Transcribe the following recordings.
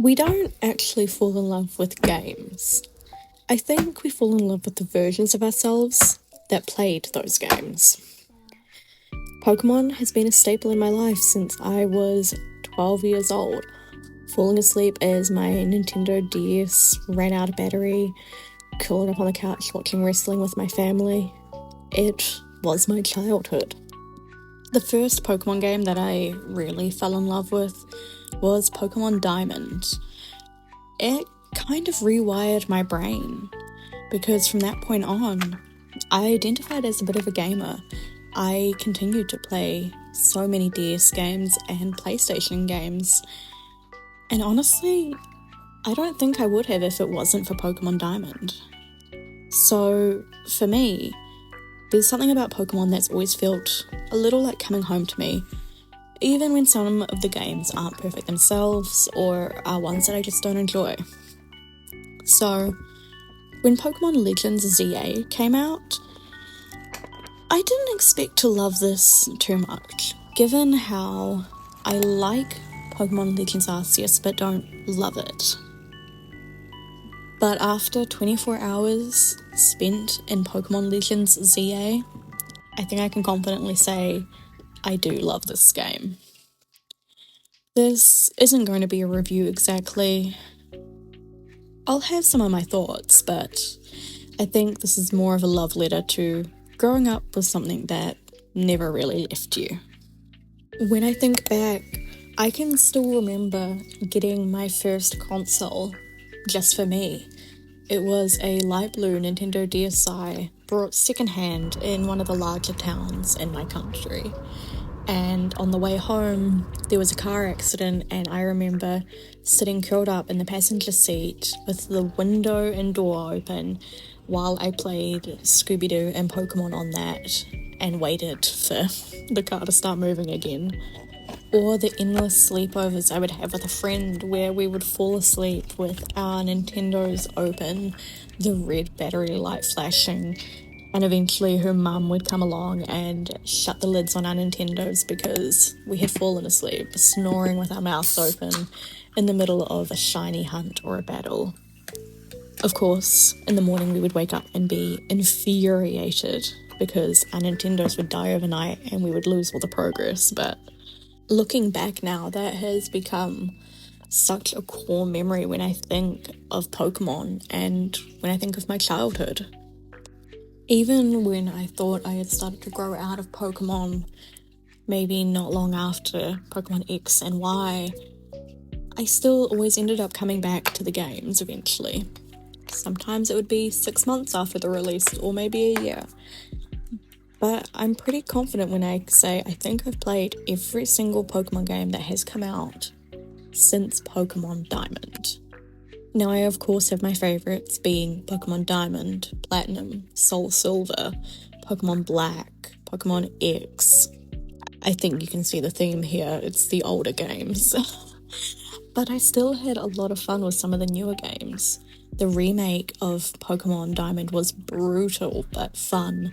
We don't actually fall in love with games. I think we fall in love with the versions of ourselves that played those games. Pokemon has been a staple in my life since I was 12 years old. Falling asleep as my Nintendo DS ran out of battery, curling up on the couch watching wrestling with my family. It was my childhood. The first Pokemon game that I really fell in love with was Pokemon Diamond. It kind of rewired my brain because from that point on, I identified as a bit of a gamer. I continued to play so many DS games and PlayStation games, and honestly, I don't think I would have if it wasn't for Pokemon Diamond. So, for me, there's something about Pokemon that's always felt a little like coming home to me, even when some of the games aren't perfect themselves or are ones that I just don't enjoy. So, when Pokemon Legends ZA came out, I didn't expect to love this too much, given how I like Pokemon Legends Arceus but don't love it. But after 24 hours spent in Pokemon Legends ZA, I think I can confidently say I do love this game. This isn't going to be a review exactly. I'll have some of my thoughts, but I think this is more of a love letter to growing up with something that never really left you. When I think back, I can still remember getting my first console just for me. It was a light blue Nintendo DSi brought secondhand in one of the larger towns in my country. And on the way home, there was a car accident, and I remember sitting curled up in the passenger seat with the window and door open while I played Scooby-Doo and Pokemon on that and waited for the car to start moving again. Or the endless sleepovers I would have with a friend where we would fall asleep with our Nintendos open, the red battery light flashing, and eventually her mum would come along and shut the lids on our Nintendos because we had fallen asleep, snoring with our mouths open in the middle of a shiny hunt or a battle. Of course, in the morning we would wake up and be infuriated because our Nintendos would die overnight and we would lose all the progress, but looking back now, that has become such a core memory when I think of Pokemon and when I think of my childhood. Even when I thought I had started to grow out of Pokemon, maybe not long after Pokemon X and Y, I still always ended up coming back to the games eventually. Sometimes it would be 6 months after the release, or maybe a year. But I'm pretty confident when I say I think I've played every single Pokemon game that has come out since Pokemon Diamond. Now, I of course have my favourites being Pokemon Diamond, Platinum, Soul Silver, Pokemon Black, Pokemon X. I think you can see the theme here, it's the older games. But I still had a lot of fun with some of the newer games. The remake of Pokemon Diamond was brutal but fun,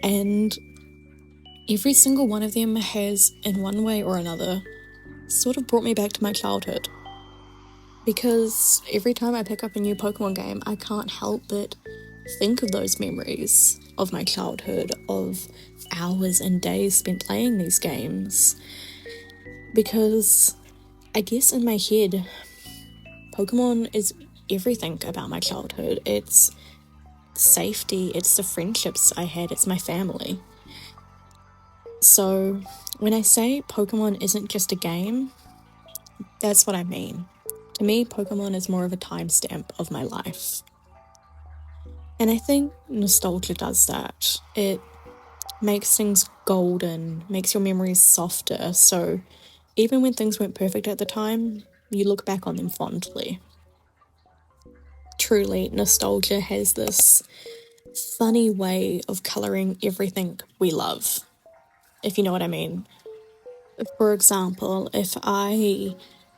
and every single one of them has, in one way or another, sort of brought me back to my childhood. Because every time I pick up a new Pokemon game, I can't help but think of those memories of my childhood, of hours and days spent playing these games. Because I guess in my head, Pokemon is everything about my childhood. It's safety, it's the friendships I had, it's my family. So when I say Pokemon isn't just a game, that's what I mean. To me, Pokemon is more of a timestamp of my life. And I think nostalgia does that. It makes things golden, makes your memories softer, so even when things weren't perfect at the time, you look back on them fondly. Truly, nostalgia has this funny way of colouring everything we love, if you know what I mean. For example, if I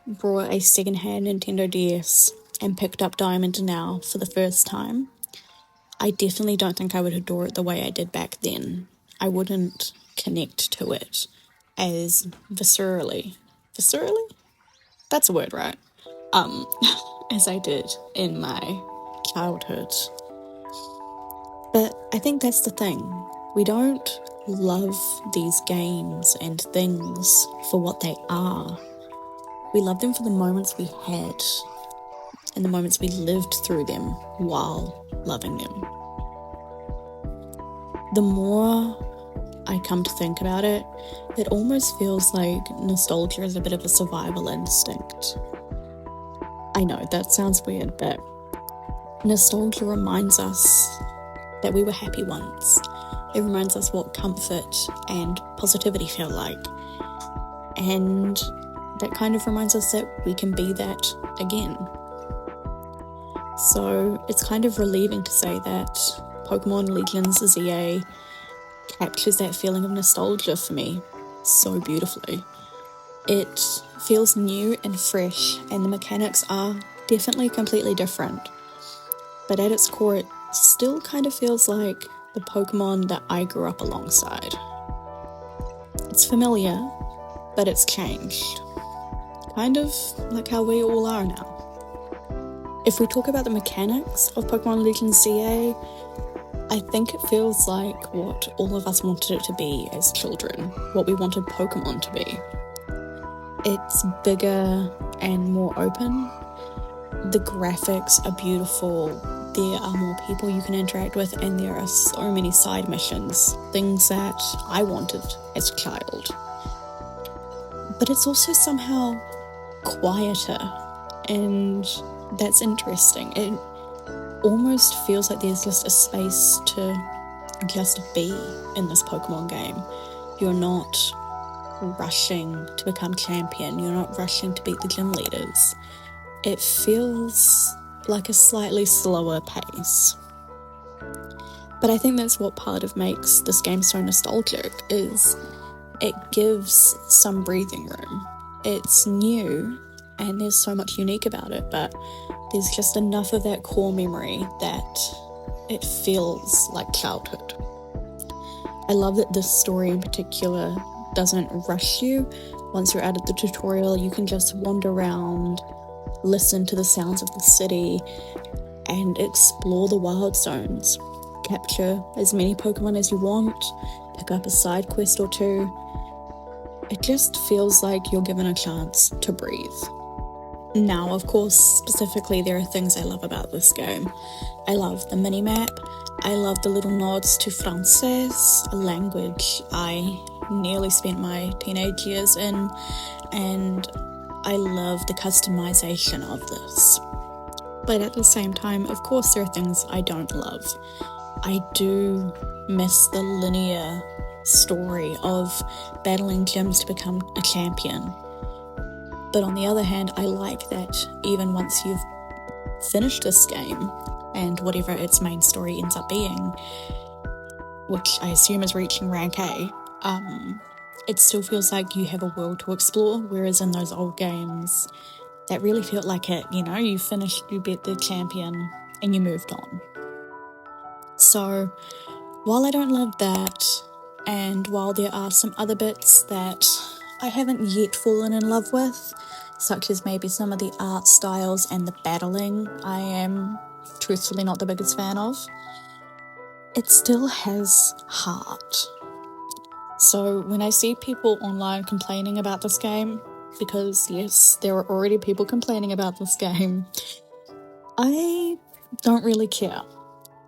brought a secondhand Nintendo DS and picked up Diamond now for the first time, I definitely don't think I would adore it the way I did back then. I wouldn't connect to it as viscerally. Viscerally? That's a word, right? as I did in my childhood. But I think that's the thing. We don't love these games and things for what they are. We love them for the moments we had and the moments we lived through them while loving them. The more I come to think about it, it almost feels like nostalgia is a bit of a survival instinct. I know, that sounds weird, but nostalgia reminds us that we were happy once. It reminds us what comfort and positivity feel like. And that kind of reminds us that we can be that again. So it's kind of relieving to say that Pokémon Legends ZA captures that feeling of nostalgia for me so beautifully. It feels new and fresh, and the mechanics are definitely completely different. But at its core, it still kind of feels like the Pokemon that I grew up alongside. It's familiar, but it's changed. Kind of like how we all are now. If we talk about the mechanics of Pokémon Legends ZA, I think it feels like what all of us wanted it to be as children, what we wanted Pokemon to be. It's bigger and more open. The graphics are beautiful. There are more people you can interact with, and there are so many side missions, things that I wanted as a child. But it's also somehow quieter, and that's interesting. It almost feels like there's just a space to just be in this Pokemon game. You're not rushing to become champion. You're not rushing to beat the gym leaders. It feels like a slightly slower pace. But I think that's what part of makes this game so nostalgic, is it gives some breathing room. It's new and there's so much unique about it, but there's just enough of that core memory that it feels like childhood. I love that this story in particular doesn't rush you. Once you're out of the tutorial, you can just wander around, listen to the sounds of the city, and explore the wild zones. Capture as many Pokemon as you want, pick up a side quest or two. It just feels like you're given a chance to breathe. Now, of course, specifically, there are things I love about this game. I love the minimap. I love the little nods to Francais, a language I nearly spent my teenage years in, and I love the customization of this. But at the same time, of course, there are things I don't love. I do miss the linear story of battling gyms to become a champion. But on the other hand, I like that even once you've finished this game, and whatever its main story ends up being, which I assume is reaching rank A, it still feels like you have a world to explore, whereas in those old games, that really felt like it, you finished, you beat the champion, and you moved on. So, while I don't love that, and while there are some other bits that I haven't yet fallen in love with, such as maybe some of the art styles and the battling I am truthfully not the biggest fan of, it still has heart. So when I see people online complaining about this game, because yes, there are already people complaining about this game, I don't really care.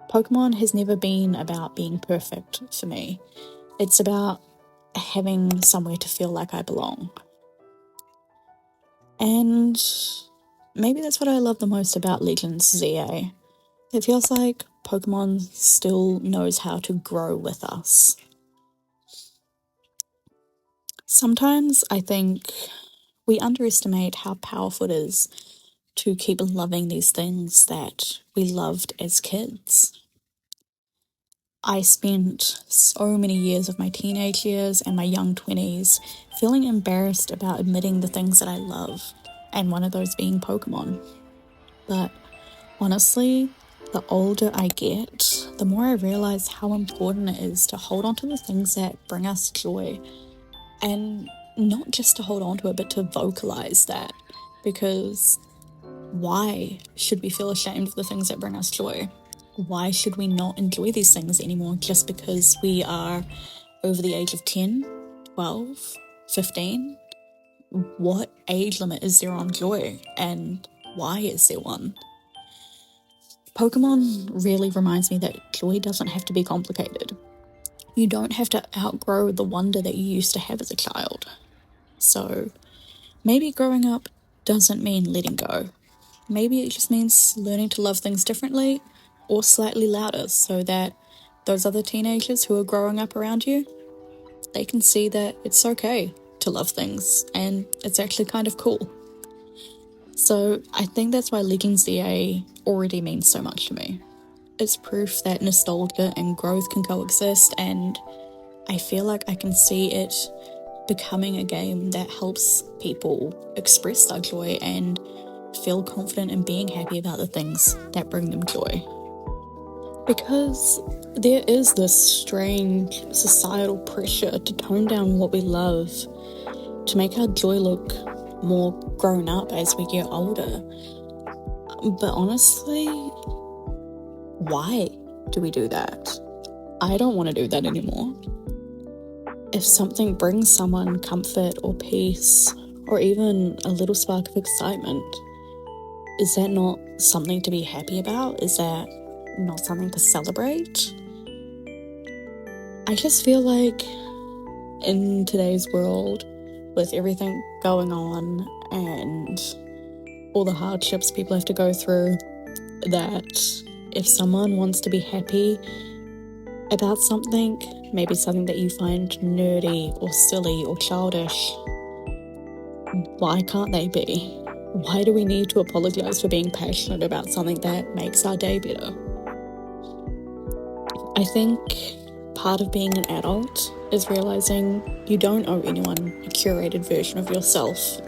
Pokemon has never been about being perfect for me. It's about having somewhere to feel like I belong. And maybe that's what I love the most about Legends ZA. It feels like Pokemon still knows how to grow with us. Sometimes I think we underestimate how powerful it is to keep loving these things that we loved as kids. I spent so many years of my teenage years and my young 20s feeling embarrassed about admitting the things that I love, and one of those being Pokemon. But honestly, the older I get, the more I realize how important it is to hold on to the things that bring us joy. And not just to hold on to it, but to vocalize that. Because Why should we feel ashamed of the things that bring us joy? Why should we not enjoy these things anymore just because we are over the age of 10, 12, 15? What age limit is there on joy, and why is there one? Pokemon really reminds me that joy doesn't have to be complicated. You don't have to outgrow the wonder that you used to have as a child. So maybe growing up doesn't mean letting go. Maybe it just means learning to love things differently or slightly louder so that those other teenagers who are growing up around you, they can see that it's okay to love things and it's actually kind of cool. So I think that's why Legends ZA already means so much to me. It's proof that nostalgia and growth can coexist, and I feel like I can see it becoming a game that helps people express their joy and feel confident in being happy about the things that bring them joy. Because there is this strange societal pressure to tone down what we love, to make our joy look more grown up as we get older. But honestly, why do we do that? I don't want to do that anymore. If something brings someone comfort or peace, or even a little spark of excitement, is that not something to be happy about? Is that not something to celebrate? I just feel like in today's world, with everything going on and all the hardships people have to go through, that if someone wants to be happy about something, maybe something that you find nerdy or silly or childish, why can't they be? Why do we need to apologize for being passionate about something that makes our day better? I think part of being an adult is realizing you don't owe anyone a curated version of yourself.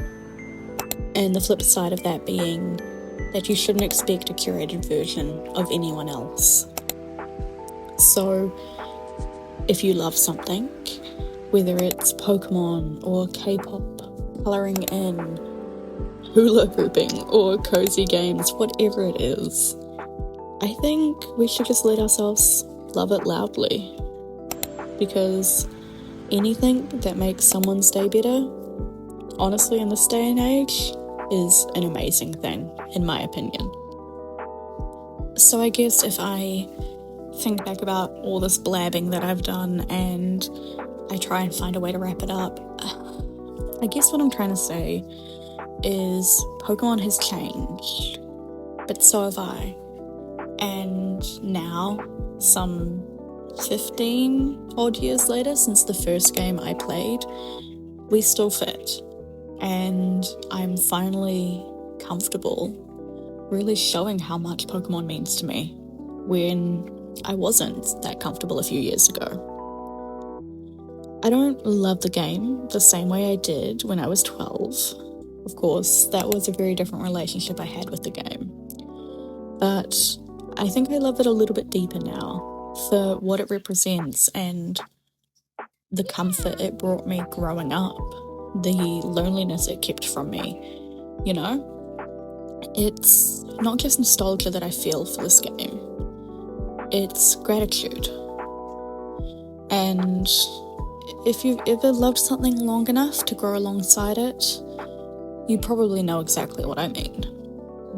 And the flip side of that being that you shouldn't expect a curated version of anyone else. So if you love something, whether it's Pokemon or K-pop, colouring in, hula hooping or cozy games, whatever it is, I think we should just let ourselves love it loudly. Because anything that makes someone's day better, honestly, in this day and age, is an amazing thing, in my opinion. So I guess if I think back about all this blabbing that I've done and I try and find a way to wrap it up, I guess what I'm trying to say is Pokemon has changed, but so have I. And now, some 15 odd years later since the first game I played, we still fit. And I'm finally comfortable really showing how much Pokemon means to me when I wasn't that comfortable a few years ago. I don't love the game the same way I did when I was 12. Of course, that was a very different relationship I had with the game. But I think I love it a little bit deeper now for what it represents and the comfort it brought me growing up, the loneliness it kept from me, you know? It's not just nostalgia that I feel for this game, it's gratitude. And if you've ever loved something long enough to grow alongside it, you probably know exactly what I mean.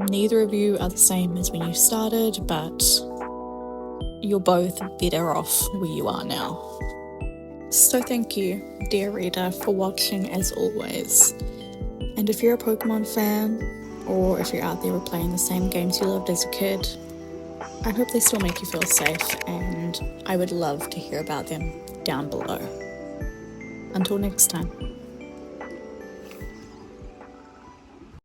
Neither of you are the same as when you started, but you're both better off where you are now. So thank you, dear reader, for watching as always. And if you're a Pokemon fan, or if you're out there playing the same games you loved as a kid, I hope they still make you feel safe, and I would love to hear about them down below. Until next time.